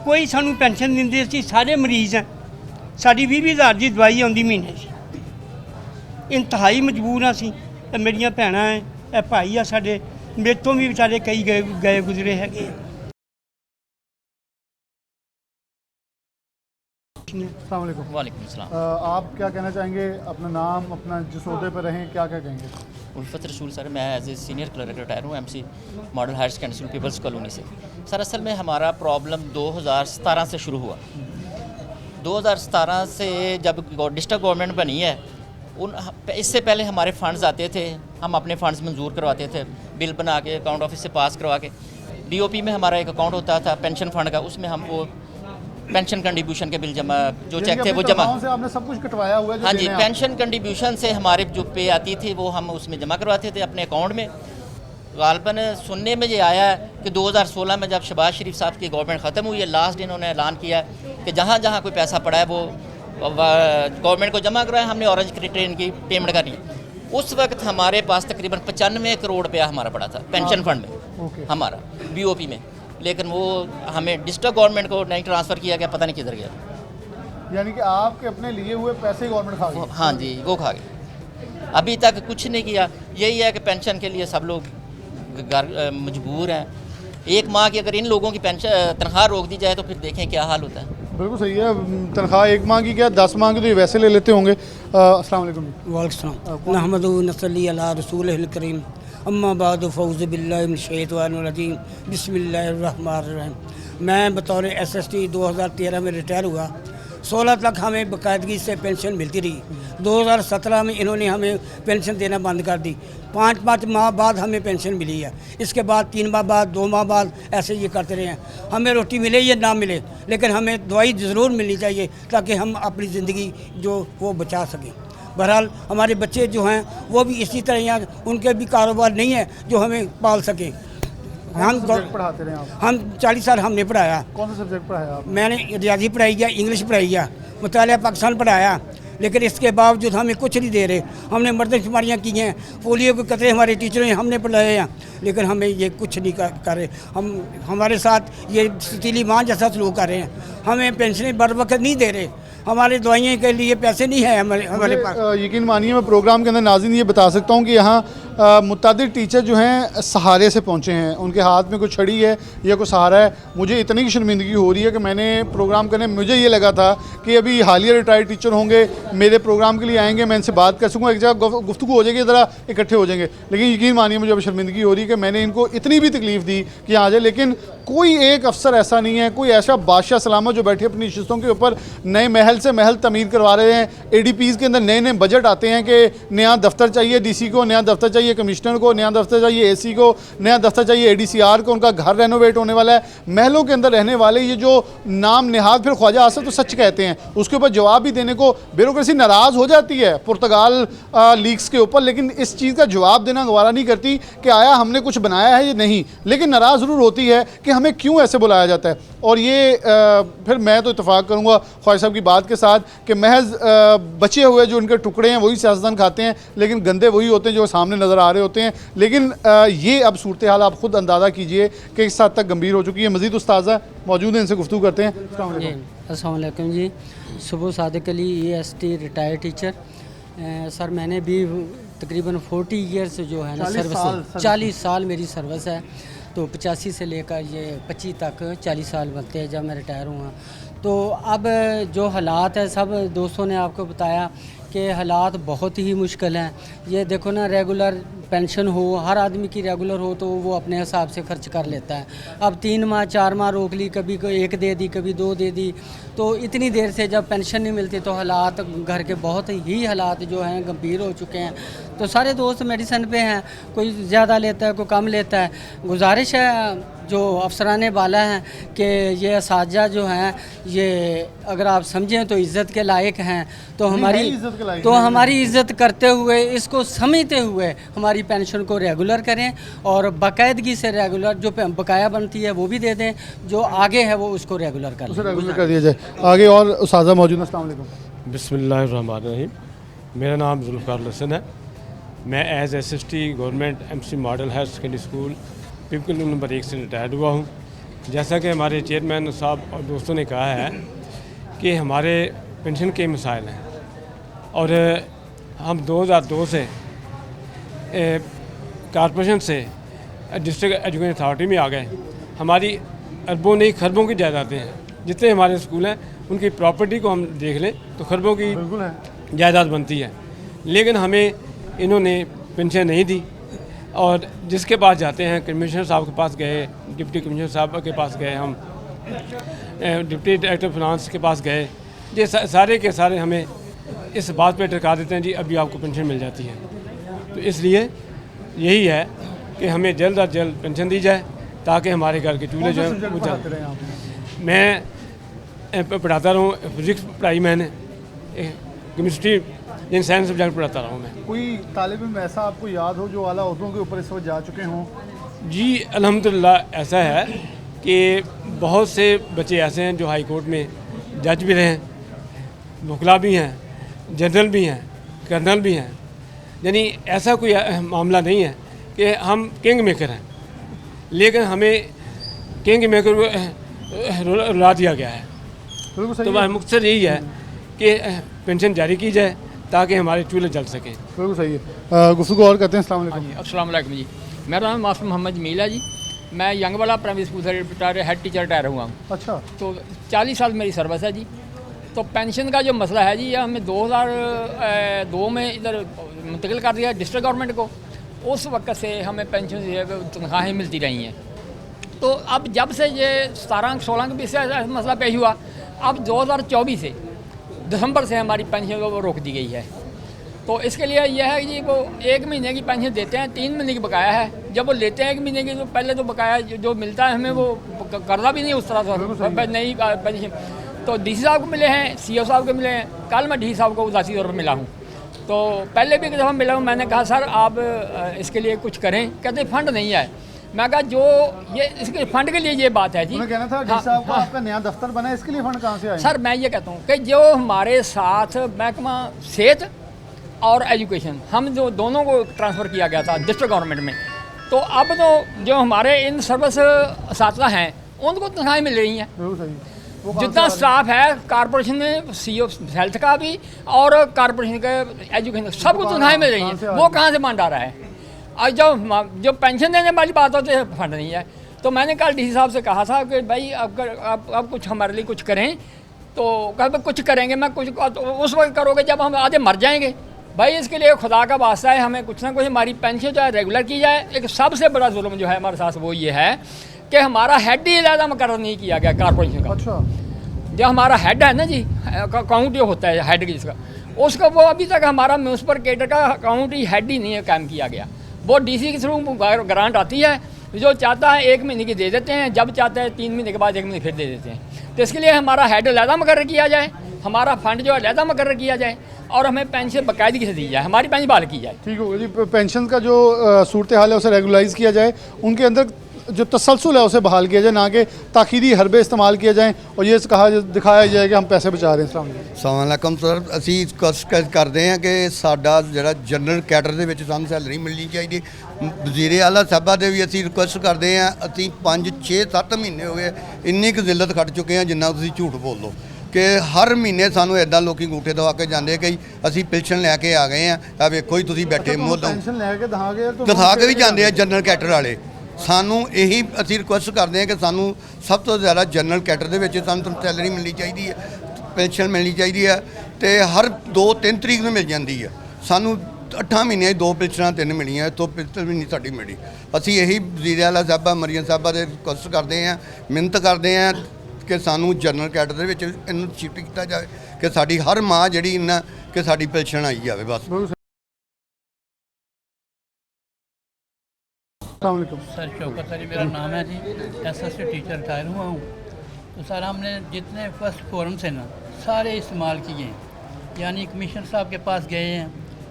Speaker 8: कोई सानू पेंशन दिंदे। असीं सारे मरीज़ हैं, साड़ी 20-20 हज़ार की दवाई आउंदी महीने की। इंतहाई मजबूर हाँ असीं। मेरियां भैणां हैं, ये भाई आ साडे, मेरे तो भी बेचारे कई गए गुजरे हैगे।
Speaker 1: अस्सलाम वालेकुम।
Speaker 9: वालेकुम सलाम।
Speaker 1: आप क्या कहना चाहेंगे? अपना नाम, अपना जिस ओहदे पर रहें, क्या क्या कहेंगे?
Speaker 9: उल्फत रसूल सर, मैं as a senior clerk retire हूँ MC model higher secondary school peoples colony से। सर असल में हमारा प्रॉब्लम 2017 से शुरू हुआ। 2017 से जब डिस्ट्रिक्ट गवर्नमेंट बनी है, इससे पहले हमारे फ़ंड्स आते थे, हम अपने फ़ंड्स मंजूर करवाते थे, बिल बना के अकाउंट ऑफिस से पास करवा के। बीओपी में हमारा एक अकाउंट होता था पेंशन फ़ंड का, उसमें हम वो पेंशन कंट्रीब्यूशन के बिल जमा, जो चेक थे वो जमा,
Speaker 1: से आपने सब कुछ कटवाया हुआ है जो
Speaker 9: हाँ जी,
Speaker 1: देने हैं
Speaker 9: पेंशन कंट्रीब्यूशन से हमारे जो पे आती थी वो हम उसमें जमा करवाते थे अपने अकाउंट में। गालबन सुनने में ये आया है कि 2016 में जब शहबाज शरीफ साहब की गवर्नमेंट ख़त्म हुई है, लास्ट दिन उन्होंने ऐलान किया कि जहाँ जहाँ कोई पैसा पड़ा है वो गवर्नमेंट को जमा करवाया। हमने ऑरेंज ट्रेन की पेमेंट करनी है। उस वक्त हमारे पास तकरीबन 95 करोड़ रुपया हमारा पड़ा था पेंशन फंड में हमारा बीओपी में, लेकिन वो हमें डिस्ट्रिक्ट गवर्नमेंट को नहीं ट्रांसफ़र किया गया, पता नहीं किधर गया।
Speaker 1: यानी कि आपके अपने लिए हुए पैसे गवर्नमेंट खा गई।
Speaker 9: हाँ जी, वो खा गए। अभी तक कुछ नहीं किया। यही है कि पेंशन के लिए सब लोग मजबूर हैं। एक माह की अगर इन लोगों की पेंशन तनख्वाह रोक दी जाए तो फिर देखें क्या हाल होता है।
Speaker 1: बिल्कुल सही है, तनख्वाह 1 माह की क्या 10 माह की तो ये वैसे ले लेते होंगे। अस्सलाम वालेकुम।
Speaker 10: वालेकुम नहमदु नसल्ली अला रसूलिल करीम अम्मा बाद फ़ौज़ बिल्लाहि मिनश शैतानिर रजीम बिस्मिल्लाहिर रहमानिर रहीम। मैं बतौर SST 2013 में रिटायर हुआ। 16 तक हमें बाकायदगी से पेंशन मिलती रही। 2017 में इन्होंने हमें पेंशन देना बंद कर दी। 5 माह बाद हमें पेंशन मिली है। इसके बाद 3 माह बाद, 2 माह बाद ऐसे ये करते रहे हैं। हमें रोटी मिले या ना मिले, लेकिन हमें दवाई ज़रूर मिलनी चाहिए ताकि हम अपनी ज़िंदगी जो वो बचा सकें। बहरहाल हमारे बच्चे जो हैं वो भी इसी तरह यहाँ, उनके भी कारोबार नहीं है जो हमें पाल सकें। हम
Speaker 1: पढ़ाते रहे आप?
Speaker 10: हम 40 साल हमने पढ़ाया।
Speaker 1: कौन सा सब्जेक्ट पढ़ाया आप?
Speaker 10: मैंने रियाजी पढ़ाई किया, इंग्लिश पढ़ाई किया, मुतालिया पाकिस्तान पढ़ाया, लेकिन इसके बावजूद हमें कुछ नहीं दे रहे। हमने मर्दमशुमारियाँ की हैं, पोलियो के कतरे हमारे टीचरों ने हमने पढ़ाए हैं, लेकिन हमें ये कुछ नहीं कर रहे। हमारे साथ ये सतीली माँ जैसा सलूक कर रहे हैं। हमें पेंशनें बर वक्त नहीं दे रहे। हमारे दवाइयों के लिए पैसे नहीं है हमारे पास।
Speaker 1: यकीन मानिए मैं प्रोग्राम के अंदर नाज़रीन ये बता सकता हूँ कि यहाँ मुतादिद टीचर जो हैं सहारे से पहुँचे हैं। उनके हाथ में कुछ छड़ी है या कुछ सहारा है। मुझे इतनी शर्मिंदगी हो रही है कि मैंने प्रोग्राम करने, मुझे ये लगा था कि अभी हालिया रिटायर्ड टीचर होंगे, मेरे प्रोग्राम के लिए आएंगे, मैं इनसे बात कर सकूँगा, एक जगह गुफ्तगू हो जाएगी, ज़रा इकट्ठे हो जाएंगे। लेकिन यकीन मानिए मुझे अब शर्मिंदगी हो रही है कि मैंने इनको इतनी भी तकलीफ़ दी कि आ जाए, लेकिन कोई एक अफसर ऐसा नहीं है, कोई ऐसा बादशाह सलामत जो बैठे अपनी नशिस्तों के ऊपर नए महल से महल तमीर करवा रहे हैं। ADPs के अंदर नए नए बजट आते हैं कि नया दफ्तर चाहिए DC को, नया दफ्तर चाहिए कमिश्नर को, नया दफ्तर चाहिए AC को, नया दफ्तर चाहिए ADCR को, उनका घर रेनोवेट होने वाला है। महलों के अंदर रहने वाले ये जो नाम निहाद फिर ख्वाजा आसद तो सच कहते हैं, उसके ऊपर जवाब भी देने को ब्यूरोक्रेसी नाराज़ हो जाती है पुर्तगाल लीक्स के ऊपर, लेकिन इस चीज़ का जवाब देना गवारा नहीं करती कि आया हमने कुछ बनाया है या नहीं, लेकिन नाराज़ ज़रूर होती है कि हमें क्यों ऐसे बुलाया जाता है। और ये फिर मैं तो इत्तेफाक करूँगा ख्वाजा साहब की बात के साथ कि महज बचे हुए जो उनके टुकड़े हैं वही सियासतदान खाते हैं, लेकिन गंदे वही होते हैं जो सामने नज़र आ रहे होते हैं। लेकिन ये अब सूरत हाल आप ख़ुद अंदाज़ा कीजिए कि इस हद तक गंभीर हो चुकी है। मज़ीद उस्ताज़ा मौजूद हैं, इनसे गुफ्तगू करते हैं।
Speaker 10: अस्सलाम वालेकुम जी। सुबह Sadiq Ali EST retired teacher. Sir मैंने भी तकरीबन 40 ईयर्स जो है ना सर्विस, 40 साल मेरी सर्विस है। तो 85 से लेकर ये 25 तक 40 साल बनते हैं जब मैं रिटायर हुआ। तो अब जो हालात है, सब दोस्तों ने आपको बताया कि हालात बहुत ही मुश्किल हैं। ये देखो ना, रेगुलर पेंशन हो, हर आदमी की रेगुलर हो तो वो अपने हिसाब से खर्च कर लेता है। अब 3 माह 4 माह रोक ली, कभी कोई 1 दे दी, कभी 2 दे दी, तो इतनी देर से जब पेंशन नहीं मिलती तो हालात घर के बहुत ही हालात जो हैं गंभीर हो चुके हैं। तो सारे दोस्त मेडिसिन पे हैं, कोई ज़्यादा लेता है, कोई कम लेता है। गुजारिश है जो अफसराने वाला हैं कि ये असातिज़ा जो हैं ये अगर आप समझें तो इज़्ज़त के लायक हैं, तो हमारी इज़्ज़त करते हुए, इसको समझते हुए हमारी पेंशन को रेगुलर करें और बाकायदगी से रेगुलर जो बकाया बनती है वो भी दे दें, जो आगे है वो उसको रेगुलर
Speaker 1: कर दिया जाए। आगे और उस्ताज़ा मौजूद हैं। अस्सलाम वालेकुम।
Speaker 11: बिस्मिल्लाहिर्रहमानिर्रहीम। मेरा नाम जुल्फ़िकार हसन है। मैं as SST government MC model higher secondary school people number 1 से रिटायर्ड हुआ हूँ। जैसा कि हमारे चेयरमैन साहब और दोस्तों ने कहा है कि हमारे पेंशन के मसाइल हैं और हम 2002 से कॉर्पोरेशन से डिस्ट्रिक्ट एजुकेशन अथॉरिटी में आ गए। हमारी अरबों नहीं खरबों की जायदादें हैं। जितने हमारे स्कूल हैं उनकी प्रॉपर्टी को हम देख लें तो खरबों की जायदाद बनती है, लेकिन हमें इन्होंने पेंशन नहीं दी। और जिसके पास जाते हैं, कमिश्नर साहब के पास गए, डिप्टी कमिश्नर साहब के पास गए, हम डिप्टी डायरेक्टर फाइनेंस के पास गए, ये सारे के सारे हमें इस बात पे टरका देते हैं जी अभी आपको पेंशन मिल जाती है। तो इसलिए यही है कि हमें जल्द अज जल्द पेंशन दी जाए ताकि हमारे घर के चूल्हे जो हैं। मैं पढ़ाता रहूँ, फिज़िक्स पढ़ाई मैंने, केमिस्ट्री, इन साइंस सब्जेक्ट पढ़ाता रहा हूँ मैं।
Speaker 1: कोई तालिब इल्म ऐसा आपको याद हो जो आला ओहदों के ऊपर इस वक्त जा चुके हों?
Speaker 11: जी अल्हम्दुलिल्लाह ऐसा है कि बहुत से बच्चे ऐसे हैं जो हाई कोर्ट में जज भी रहे हैं, वकला भी हैं, जनरल भी हैं, कर्नल भी हैं। यानी ऐसा कोई मामला नहीं है कि हम किंग मेकर हैं, लेकिन हमें किंग मेकर रुला दिया गया है। तो मुख्तसर यही है कि पेंशन जारी की जाए ताकि हमारे चूल्हे जल सकें।
Speaker 1: बिल्कुल सही है। गुफ्तगू और करते हैं। अस्सलाम वालेकुम।
Speaker 12: अस्सलाम वालेकुम जी, मेरा नाम मासूम मोहम्मद जमील है जी। मैं यंगवाला प्राइमरी स्कूल से रिटायर हेड टीचर रिटायर हुआ हूँ।
Speaker 1: अच्छा।
Speaker 12: तो 40 साल मेरी सर्विस है जी। तो पेंशन का जो मसला है जी, ये हमें 2002 में इधर मुंतकिल कर दिया डिस्ट्रिक्ट गवर्नमेंट को। उस वक्त से हमें पेंशन जो है तनख्वाहें मिलती रही हैं। तो अब जब से ये 17-16 के बीच से मसला पेश हुआ, अब 2024 से दिसंबर से हमारी पेंशन को रोक दी गई है। तो इसके लिए यह है कि वो 1 महीने की पेंशन देते हैं, 3 महीने की बकाया है। जब वो लेते हैं 1 महीने की, तो पहले तो बकाया जो मिलता है हमें वो करना भी नहीं उस तरह से नहीं पेंशन। तो डीसी साहब को मिले हैं, सीओ साहब को मिले हैं। कल मैं डीसी साहब को उदासी तौर पर मिला हूँ। तो पहले भी एक दफ़ा मिला हूँ, मैंने कहा सर आप इसके लिए कुछ करें। कहते फंड नहीं है। मैं कहा जो ये इसके फंड के लिए ये बात है जी।
Speaker 1: कहना था डीसी साहब को आपका नया दफ्तर बना है, इसके लिए फंड कहाँ से आए?
Speaker 12: सर मैं ये कहता हूँ कि जो हमारे साथ महकमा सेहत और एजुकेशन, हम जो दोनों को ट्रांसफ़र किया गया था डिस्ट्रिक्ट गवर्नमेंट में, तो अब तो जो हमारे इन सर्विस असातिज़ा हैं उनको तनख्वाहें मिल रही हैं। जितना स्टाफ है कॉर्पोरेशन में, सीओ हेल्थ का भी और कॉर्पोरेशन के एजुकेशन, सबको तनख्वाहें मिल रही हैं। वो कहाँ से फंड आ रहा है? और जो पेंशन देने वाली बात होती है फंड नहीं है। तो मैंने कल डीसी साहब से कहा था कि भाई आप कुछ हमारे लिए कुछ करें। तो कहा कुछ करेंगे, मैं कुछ तो उस वक्त करोगे जब हम आधे मर जाएंगे। भाई इसके लिए खुदा का वास्ता है, हमें कुछ ना कुछ हमारी पेंशन जो है रेगुलर की जाए। एक सबसे बड़ा जुल्म जो है हमारे साथ वो ये है कि हमारा हेड ही अलहदा मुकर्रर नहीं किया गया कॉर्पोरेशन का।
Speaker 1: अच्छा।
Speaker 12: जो हमारा हेड है ना जी, अकाउंट जो होता है हेड जिसका, उसका वो अभी तक हमारा म्यूनसिपल कैडर का अकाउंट ही हेड ही नहीं है कायम किया गया। वो डीसी के थ्रू ग्रांट आती है, जो चाहता है 1 महीने की दे देते हैं, जब चाहते हैं 3 महीने के बाद 1 महीने फिर दे देते हैं। तो इसके लिए हमारा हेड अलहदा मुकर्रर किया जाए, हमारा फंड जो है अलहदा मुकर्रर किया जाए और हमें पेंशन बाकायदगी से दी जाए, हमारी पेंशन बहाल की जाए।
Speaker 1: ठीक होगा जी। पेंशन का जो सूरत हाल है उसे रेगुलाइज किया जाए, उनके अंदर जो तसलसल है उसे बहाल किया जाए, ना कि ताखीरी हरबे इस्तेमाल किए जाएँ और ये दिखाया जाए कि हम पैसे बचा रहे हैं।
Speaker 13: अस्सलाम वालेकुम सर, ਅਸੀਂ ਕੋਸ਼ਿਸ਼ ਕਰਦੇ ਹਾਂ ਕਿ ਸਾਡਾ ਜਿਹੜਾ ਜਨਰਲ ਕੈਡਰ ਦੇ ਵਿੱਚ ਸਾਨੂੰ ਸੈਲਰੀ ਮਿਲਣੀ ਚਾਹੀਦੀ। ਵਜ਼ੀਰ ਆਲਾ ਸਾਹਿਬਾ ਦੇ ਵੀ ਅਸੀਂ ਰਿਕੁਐਸਟ ਕਰਦੇ ਹਾਂ। ਅਸੀਂ 5, 6, 7 ਮਹੀਨੇ ਹੋ ਗਏ ਇੰਨੀ ਕੁ ਜ਼ਿਲਤ ਖੱਟ ਚੁੱਕੇ ਹਾਂ ਜਿੰਨਾ ਤੁਸੀਂ ਝੂਠ ਬੋਲ ਲਓ ਕਿ ਹਰ ਮਹੀਨੇ ਸਾਨੂੰ ਇਦਾਂ ਲੋਕੀ ਅੰਗੂਠੇ ਦਵਾ ਕੇ ਜਾਂਦੇ ਕਿ ਅਸੀਂ ਪੈਨਸ਼ਨ ਲੈ ਕੇ ਆ ਗਏ ਆ। ਆ ਵੇਖੋ ਹੀ ਤੁਸੀਂ ਬੈਠੇ ਮੂੰਹ ਤੋਂ
Speaker 1: पेंशन लेके
Speaker 13: ਦਿਖਾ ਕੇ ਵੀ ਜਾਂਦੇ ਆ ਜਨਰਲ ਕੈਡਰ ਵਾਲੇ। ਸਾਨੂੰ ਇਹੀ ਅਸੀਂ ਰਿਕੁਐਸਟ ਕਰਦੇ ਹਾਂ ਕਿ ਸਾਨੂੰ ਸਭ ਤੋਂ ਜ਼ਿਆਦਾ ਜਨਰਲ ਕੈਡਰ ਦੇ ਵਿੱਚ ਸਾਨੂੰ ਸੈਲਰੀ ਮਿਲਣੀ ਚਾਹੀਦੀ ਹੈ, ਪੈਨਸ਼ਨ ਮਿਲਣੀ ਚਾਹੀਦੀ ਹੈ ਤੇ ਹਰ 2-3 ਤਰੀਕ ਨੂੰ ਮਿਲ ਜਾਂਦੀ ਹੈ। ਸਾਨੂੰ 8 ਮਹੀਨਿਆਂ 'ਚ 2 ਪੈਨਸ਼ਨਾਂ 3 ਮਿਲੀਆਂ, ਤੋਂ ਪੈਨਸ਼ਨ ਵੀ ਨਹੀਂ ਸਾਡੀ ਮਿਲੀ। ਅਸੀਂ ਇਹੀ ਵਜ਼ੀਰ ਆਲਾ ਸਾਹਿਬਾ ਮਰੀਮ ਸਾਹਿਬਾ ਦੇ ਰਿਕੁਐਸਟ ਕਰਦੇ ਹਾਂ, ਮਿਹਨਤ ਕਰਦੇ ਹਾਂ ਕਿ ਸਾਨੂੰ ਜਨਰਲ ਕੈਡਰ ਦੇ ਵਿੱਚ ਇਹਨੂੰ ਸ਼ਿਫਟ ਕੀਤਾ ਜਾਵੇ ਕਿ ਸਾਡੀ ਹਰ ਮਾਂ ਜਿਹੜੀ ਇਹਨਾਂ ਕਿ ਸਾਡੀ ਪੈਨਸ਼ਨ ਆਈ ਜਾਵੇ ਬਸ।
Speaker 14: सर शौकत अली मेरा नाम है जी, एसएससी टीचर रिटायर हुआ हूँ। तो सर हमने जितने फर्स्ट फोरम से ना सारे इस्तेमाल किए हैं। यानी कमिश्नर साहब के पास गए हैं,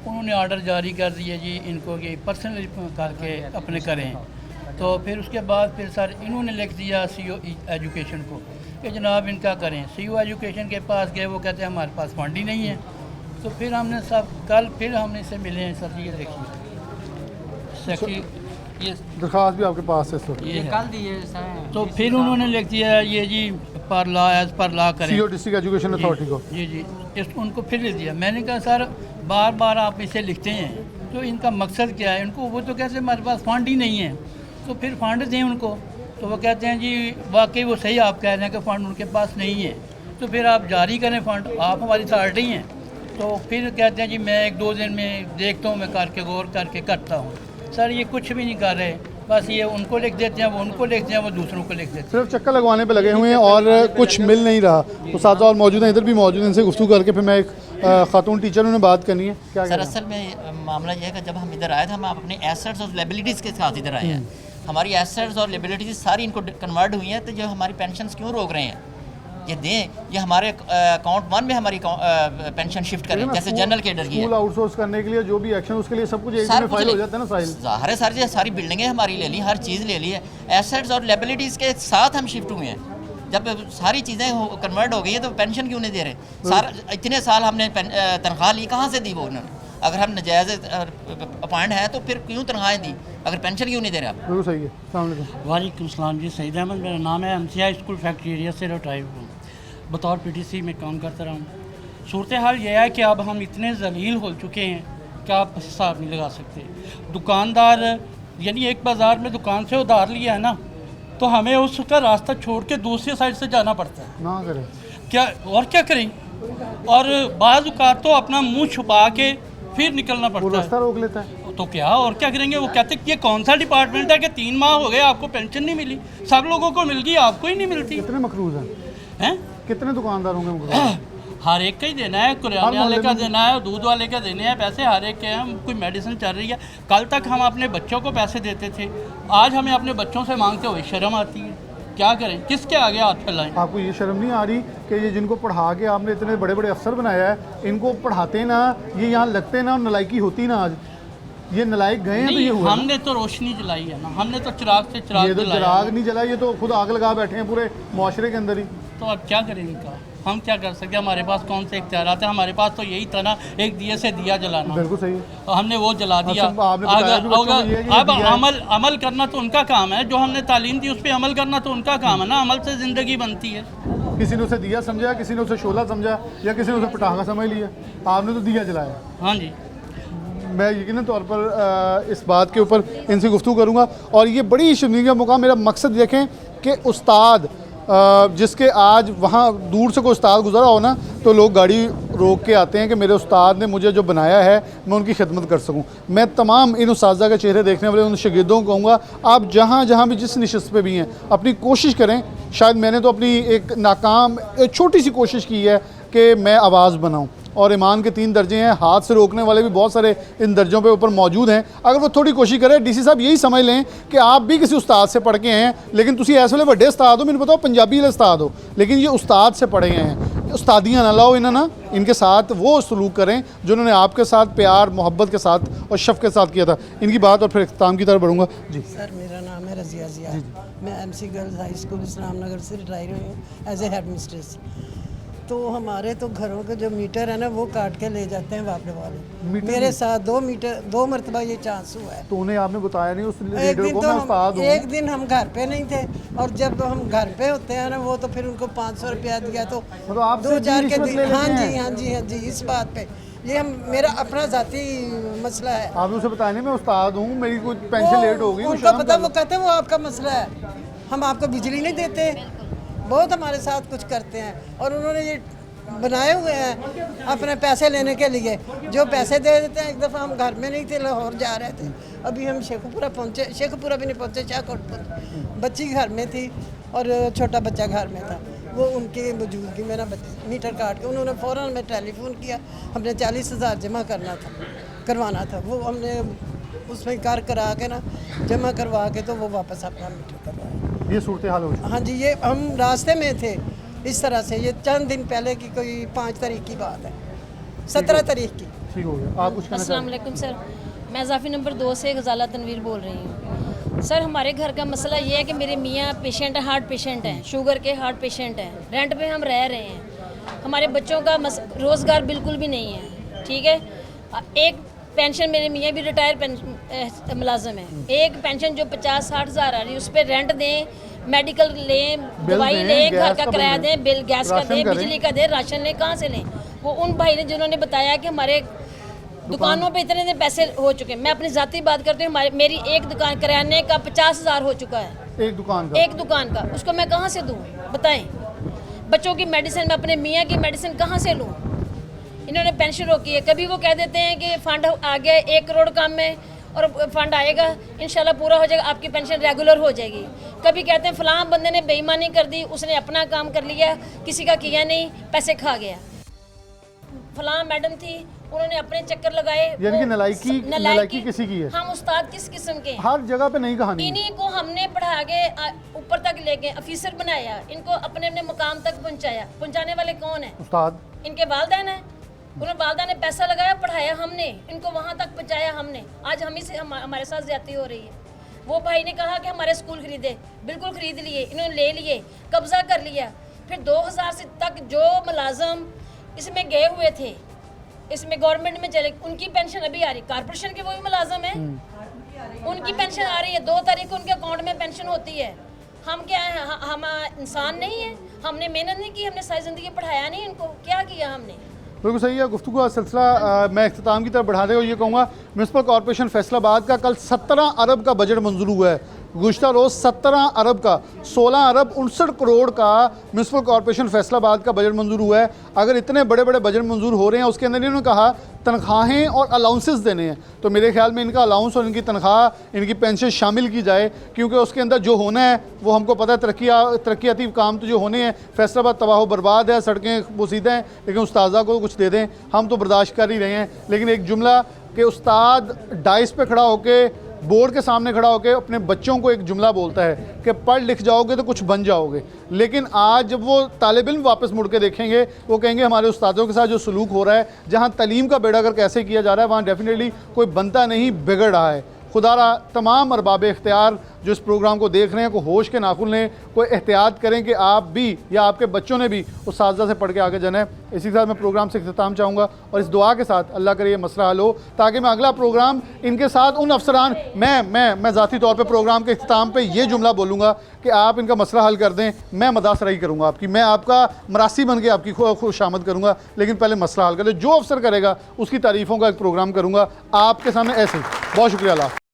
Speaker 14: उन्होंने ऑर्डर जारी कर दिए जी इनको कि पर्सनली करके अपने करें। तो फिर उसके बाद फिर सर इन्होंने लिख दिया सीओ एजुकेशन को कि जनाब इनका करें। सीओ एजुकेशन के पास गए, वो कहते हैं हमारे पास फंड ही नहीं है। तो फिर हमने सब कल फिर हमने इससे मिले हैं सर, ये देखिए सेक्रेटरी ये
Speaker 1: दरख्वास्त भी आपके पास है सर,
Speaker 14: ये कल दिए सर। तो फिर उन्होंने लिख दिया ये जी पर लॉ एज पर लॉ करें
Speaker 1: सीओ डिस्ट्रिक्ट एजुकेशन अथॉरिटी को।
Speaker 14: जी जी उनको फिर लिख दिया। मैंने कहा सर बार बार आप इसे लिखते हैं तो इनका मकसद क्या है? इनको वो तो कहते हैं हमारे पास फंड ही नहीं है, तो फिर फंड दें उनको। तो वो कहते हैं जी वाकई वो सही आप कह रहे हैं कि फ़ंड उनके पास नहीं है, तो फिर आप जारी करें फ़ंड, आप हमारी अथॉरिटी हैं। तो फिर कहते हैं जी मैं 1-2 दिन में देखता हूँ, मैं करके गौर करके करता हूँ। सर ये कुछ भी नहीं कर रहे, बस ये उनको लिख देते हैं, वो उनको लिखते हैं, वो दूसरों को लिख देते हैं।
Speaker 1: सिर्फ चक्कर लगवाने पे लगे हुए हैं और कुछ मिल नहीं रहा। तो साथ और मौजूद हैं, इधर भी मौजूद हैं, इनसे गुफ्तगू करके फिर मैं एक खातून टीचर उन्होंने बात करनी है। क्या
Speaker 9: सर असल में मामला यह है कि जब हम इधर आए थे, हम अपने एसेट्स और लायबिलिटीज़ के साथ इधर आए हैं। हमारी एसेट्स और लायबिलिटीज़ सारी इनको कन्वर्ट हुई हैं, तो जो हमारी पेंशन क्यों रोक रहे हैं? ये दें, ये हमारे अकाउंट 1 में हमारी पेंशन शिफ्ट करें, जैसे जनरल कैडर की है।
Speaker 1: स्कूल आउटसोर्स करने के लिए जो भी एक्शन, उसके लिए सब कुछ एक में फाइल हो जाता है ना फाइल।
Speaker 9: सारी बिल्डिंगें हमारी ले ली, हर चीज़ ले ली है, एसेट्स और लायबिलिटीज़ के साथ हम शिफ्ट हुए हैं। जब सारी चीज़ें कन्वर्ट हो गई है तो पेंशन क्यों नहीं दे रहे? सारा इतने साल हमने तनख्वाह ली, कहाँ से दी वो उन्होंने? अगर हम नजायज़ अपॉइंट हैं तो फिर क्यों तनख्वाहें दी, अगर पेंशन क्यों नहीं दे रहे आप?
Speaker 1: बिल्कुल सही है।
Speaker 15: वालेकुम सलाम जी, सईद अहमद मेरा नाम है। MCI स्कूल फैक्ट्री एरिया से रिटायर हूँ, बतौर PTC में काम करता रहा हूँ।
Speaker 14: सूरत हाल ये है कि अब हम इतने जलील हो चुके हैं कि आप हिसाब नहीं लगा सकते। दुकानदार यानी एक बाज़ार में दुकान से उधार लिया है ना, तो हमें उसका रास्ता छोड़ के दूसरी साइड से जाना पड़ता है।
Speaker 1: ना करें
Speaker 14: क्या और क्या करें, और बाज़ औक़ात तो अपना मुंह छुपा के फिर निकलना
Speaker 1: वो
Speaker 14: पड़ता
Speaker 1: रास्ता
Speaker 14: है।
Speaker 1: रोक लेता है।
Speaker 14: तो क्या और क्या करेंगे, वो कहते कि ये कौन सा डिपार्टमेंट है कि 3 माह हो गए आपको पेंशन नहीं मिली, सब लोगों को मिल गई आपको ही नहीं मिलती।
Speaker 1: कितने मकरूज हैं? कितने दुकानदार होंगे मकरूज?
Speaker 14: हर एक का ही देना है, किराने वाले का देना है, दूध वाले का देने हैं पैसे, हर एक के हैं। कोई मेडिसिन चल रही है, कल तक हम अपने बच्चों को पैसे देते थे, आज हमें अपने बच्चों से मांगते हुए शर्म आती है। क्या करें, किसके आगे हाथ फैलाएं?
Speaker 1: आपको ये शर्म नहीं आ रही कि ये जिनको पढ़ा के आपने इतने बड़े बड़े अफसर बनाया है, इनको पढ़ाते ना, ये यहाँ लगते ना, नलायकी होती ना, आज ये नलायक गए हैं तो ये हुआ।
Speaker 14: हमने तो रोशनी जलाई है ना, हमने तो चिराग से चिराग
Speaker 1: ये तो
Speaker 14: जलाया।
Speaker 1: चिराग नहीं जला, ये तो खुद आग लगा बैठे हैं पूरे मुआशरे के अंदर ही।
Speaker 14: तो अब क्या करें इनका, हम क्या कर सकते हैं, हमारे पास कौन से इख्तियारात हैं? हमारे पास तो यही था ना, एक दिए से दिया जलाना।
Speaker 1: बिल्कुल सही।
Speaker 14: हमने वो जला दिया।
Speaker 1: आपने बताया भी बच्चों को ये है कि
Speaker 14: अब
Speaker 1: दिया है।
Speaker 14: अमल करना तो उनका काम है, जो हमने तालीम दी उस पर अमल करना तो उनका काम है ना, अमल से ज़िंदगी बनती है।
Speaker 1: किसी ने उसे दिया समझा, किसी ने उसे शोला समझा, या किसी ने उसे पटाखा समझ लिया, आपने तो दिया जलाया।
Speaker 14: हाँ जी।
Speaker 1: मैं यकीनन तौर पर इस बात के ऊपर इनसे गुफ्तगू करूँगा, और ये बड़ी शर्मिंदगी का मौका। मेरा मकसद देखें कि उस्ताद जिसके आज वहाँ दूर से कोई उस्ताद गुजरा हो ना, तो लोग गाड़ी रोक के आते हैं कि मेरे उस्ताद ने मुझे जो बनाया है मैं उनकी खिदमत कर सकूं। मैं तमाम इन उस्तादा के चेहरे देखने वाले उन शागिर्दों को कहूँगा, आप जहाँ जहाँ भी जिस निशस्त पे भी हैं अपनी कोशिश करें। शायद मैंने तो अपनी एक नाकाम छोटी सी कोशिश की है कि मैं आवाज़ बनाऊँ, और ईमान के 3 दर्जे हैं, हाथ से रोकने वाले भी बहुत सारे इन दर्जों पे ऊपर मौजूद हैं। अगर वो थोड़ी कोशिश करें, डीसी साहब यही समझ लें कि आप भी किसी उस्ताद से पढ़ के हैं, लेकिन तुसी ऐसे वाले बड़े उस्ताद हो, मैंने बताओ पंजाबी वाले उस्ताद हो, लेकिन ये उस्ताद से पढ़े हैं। उस्तादियाँ ना लाओ इन्हें ना, इनके साथ वो सलूक करें जो उन्होंने आपके साथ प्यार मोहब्बत के साथ और शफ़क़त के साथ किया था। इनकी बात और फिर इख्तिताम की तरफ बढ़ूँगा। जी
Speaker 5: सर, मेरा नाम है रज़िया ज़िया, मैं MC गर्ल्स हाई स्कूल इस्लाम नगर से रिटायर हुई हूँ एज ए हेड मिस्ट्रेस। तो हमारे तो घरों के जो मीटर है ना, वो काट के ले जाते हैं वापस वाले। मेरे साथ 2 मरतबा ये चांस हुआ है।
Speaker 1: तो उन्हें आपने बताया नहीं उस
Speaker 5: एक
Speaker 1: लीडर
Speaker 5: दिन
Speaker 1: को?
Speaker 5: तो
Speaker 1: मैं उस्ताद हूँ।
Speaker 5: एक दिन हम घर पे नहीं थे, और जब हम घर पे होते हैं ना, वो तो फिर उनको 500 रुपया दिया, तो
Speaker 1: मतलब आपसे
Speaker 5: 2-4 के
Speaker 1: रिश्वत
Speaker 5: दिन।
Speaker 1: ले लेते
Speaker 5: हाँ
Speaker 1: हैं?
Speaker 5: जी, हाँ जी, हाँ जी, इस बात पे ये मेरा अपना ज़ाती मसला है।
Speaker 1: आपने उसे बताया नहीं मैं उस्ताद हूँ, मेरी कुछ पेंशन लेट हो गई,
Speaker 5: उनको पता, वो कहते हैं वो आपका मसला है, हम आपको बिजली नहीं देते, बहुत हमारे साथ कुछ करते हैं। और उन्होंने ये बनाए हुए हैं अपने पैसे लेने के लिए, जो पैसे दे देते हैं। एक दफ़ा हम घर में नहीं थे, लाहौर जा रहे थे, अभी हम शेखपुरा पहुँचे, शेखपुरा भी नहीं पहुँचे, शाहकोट पहुँचे। बच्ची घर में थी और छोटा बच्चा घर में था। वो उनकी बुजुर्गी मेरा मीटर काट के उन्होंने फ़ौरन में टेलीफोन किया, हमने 40,000 जमा करवाना था। वो हमने उसमें करा के ना जमा करवा के, तो वो वापस अपना मीटर करवाया।
Speaker 1: ये सूरत हाल हो गई।
Speaker 5: हाँ जी, ये हम रास्ते में थे इस तरह से, ये चंद दिन पहले की कोई 5 तारीख की बात है, 17 तारीख की।
Speaker 1: ठीक हो गया। आप कुछ कहना
Speaker 15: अस्सलाम वालेकुम सर, मैं इजाफी नंबर 2 से गजाला तनवीर बोल रही हूँ। सर, हमारे घर का मसला ये है कि मेरे मियाँ पेशेंट हैं, हार्ट पेशेंट हैं, शुगर के हार्ट पेशेंट हैं, रेंट पे हम रह रहे हैं। हमारे बच्चों का रोज़गार बिल्कुल भी नहीं है। ठीक है, एक पेंशन, मेरे मियाँ भी रिटायर मुलाजम है, एक पेंशन जो 50-60 हज़ार आ रही है, उस पर रेंट दें, मेडिकल लें, दवाई लें, घर का किराया दें, बिल गैस का दें, बिजली का दें, राशन लें, कहाँ से लें? वो उन भाई ने जिन्होंने बताया कि हमारे दुकानों पे इतने पैसे हो चुके हैं। मैं अपनी ज़ाती बात करती हूँ, मेरी एक दुकान किराने का 50,000 हो चुका है, एक दुकान का, उसको मैं कहाँ से दूँ बताएं? बच्चों की मेडिसिन, मैं अपने मियाँ की मेडिसिन कहाँ से लूँ? इन्होंने पेंशन रोकी है। कभी वो कह देते हैं कि फंड आ गया 1 करोड़ काम में, और फंड आएगा इंशाल्लाह पूरा हो जाएगा, आपकी पेंशन रेगुलर हो जाएगी। कभी कहते हैं फलां बंदे ने बेईमानी कर दी, उसने अपना काम कर लिया, किसी का किया नहीं, पैसे खा गया। फलां मैडम थी, उन्होंने अपने चक्कर लगाए।
Speaker 1: यानी कि नलायकी किसी की है?
Speaker 15: हम उस्ताद किस किस्म के?
Speaker 1: हर जगह पे नहीं कहानी।
Speaker 15: इन्हीं को हमने पढ़ा के ऊपर तक लेके ऑफिसर बनाया, इनको अपने अपने मुकाम तक पहुँचाया। पहुँचाने वाले कौन है?
Speaker 1: उस्ताद।
Speaker 15: इनके वालिदैन है, उन्होंने वालिदा ने पैसा लगाया, पढ़ाया हमने, इनको वहाँ तक पहुँचाया हमने। आज हम ही से हमारे साथ ज्यादती हो रही है। वो भाई ने कहा कि हमारे स्कूल खरीदे, बिल्कुल खरीद लिए, इन्होंने ले लिए, कब्जा कर लिया। फिर 2000 से तक जो मुलाजम इसमें गए हुए थे, इसमें गवर्नमेंट में चले, उनकी पेंशन अभी आ रही। कॉर्पोरेशन के वही मुलाजम हैं, उनकी पेंशन आ रही है, 2 तारीख को उनके अकाउंट में पेंशन होती है। हम क्या है, हम इंसान नहीं है? हमने मेहनत नहीं की, हमने सारी ज़िंदगी पढ़ाया नहीं इनको, क्या किया हमने?
Speaker 1: बिल्कुल सही है गुफ्तगू का सिलसिला मैं इख्तिताम की तरफ बढ़ाते हुए ये कहूँगा म्यूनसिपल कॉर्पोरेशन फैसलाबाद का कल 17 अरब का बजट मंजूर हुआ है। गुज़श्ता रोज़ 17 अरब का 16 अरब 59 करोड़ का म्यूनसिपल कॉर्पोरेशन फैसलाबाद का बजट मंजूर हुआ है। अगर इतने बड़े बड़े बजट मंजूर हो रहे हैं, उसके अंदर इन्होंने कहा तनख्वाहें और अलाउंसेस देने हैं, तो मेरे ख्याल में इनका अलाउंस और इनकी तनख्वाह, इनकी पेंशन शामिल की जाए, क्योंकि उसके अंदर जो होना है वो हमको पता है। तरक्याती काम तो जो होने हैं, फैसलाबाद तबाह बर्बाद है, सड़कें बोसीदा हैं, लेकिन उस्तादा को कुछ दे दें, हम तो बर्दाश्त कर ही रहे हैं। लेकिन एक जुमला कि उस्ताद डाइस पे खड़ा होके, बोर्ड के सामने खड़ा होकर अपने बच्चों को एक जुमला बोलता है कि पढ़ लिख जाओगे तो कुछ बन जाओगे, लेकिन आज जब वो तालिब इल्म वापस मुड़ के देखेंगे, वो कहेंगे हमारे उस्तादों के साथ जो सलूक हो रहा है, जहाँ तलीम का बेड़ा अगर कैसे किया जा रहा है, वहाँ डेफिनेटली कोई बनता नहीं, बिगड़ रहा है। खुदारा तमाम अरबाब इख्तियार जो इस प्रोग्राम को देख रहे हैं को होश के नाखुन लें, कोई एहतियात करें कि आप भी या आपके बच्चों ने भी उस साज़ा से पढ़ के आगे जाना है। इसी के साथ मैं प्रोग्राम से इख्तिताम चाहूँगा और इस दुआ के साथ अल्लाह करे ये मसला हल हो, ताकि मैं अगला प्रोग्राम इनके साथ उन अफसरान मैं ज़ाती तौर पर प्रोग्राम के इख्तिताम पर ये जुमला बोलूँगा कि आप इनका मसला हल कर दें, मैं मदासराई करूँगा आपकी, मैं आपका मरासी बन के आपकी खुशामद करूँगा, लेकिन पहले मसला हल कर दें। जो अफसर करेगा उसकी तारीफ़ों का एक प्रोग्राम करूँगा आपके सामने ऐसे ही। बहुत शुक्रिया। अल्लाह।